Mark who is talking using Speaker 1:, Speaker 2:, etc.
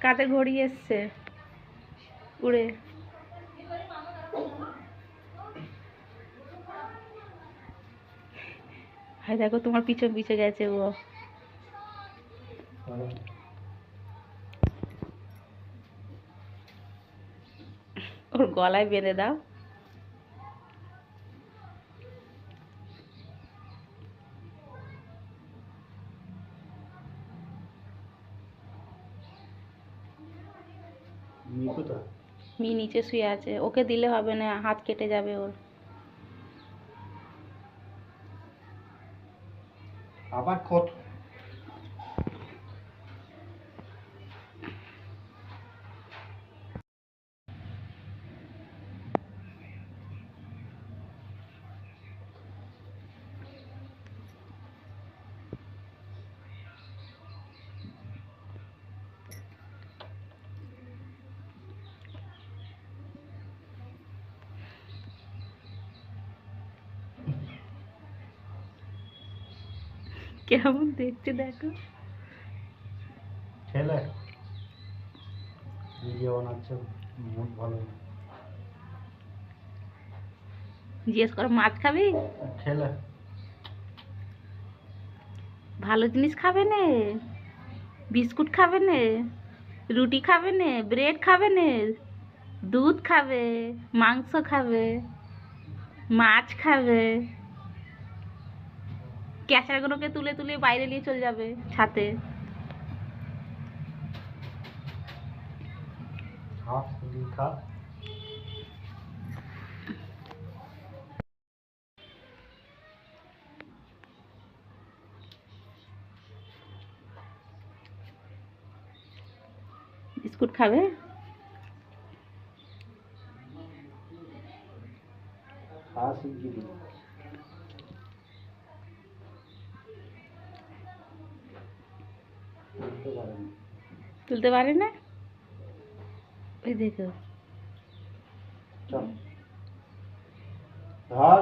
Speaker 1: কাতে ঘড়ি এসছে উড়ে। হ্যাঁ দেখো তোমার পিছন পিছে গেছে ও। ওর গলায় বেঁধে দাও। মি নিচে শুয়ে আছে, ওকে দিলে হবে না, হাত কেটে যাবে ওর।
Speaker 2: আবার কত
Speaker 1: কেমন দেখতে দেখো।
Speaker 2: ছেলে ভিডিও বানাচ্ছে, মুড ভালো।
Speaker 1: জিজ্ঞেস করো মাছ খাবি,
Speaker 2: ছেলে
Speaker 1: ভালো জিনিস খাবে নে, বিস্কুট খাবে নে, রুটি খাবে নে, ব্রেড খাবে নে, দুধ খাবে, মাংস খাবে, মাছ খাবে। ক্যাচারগুলোকে তুলে তুলে বাইরে নিয়ে চলে যাবে ছাতে।
Speaker 2: খা।
Speaker 1: বিস্কুট খাবে। তুলতে পারে না, ওই দেখো।
Speaker 2: ধর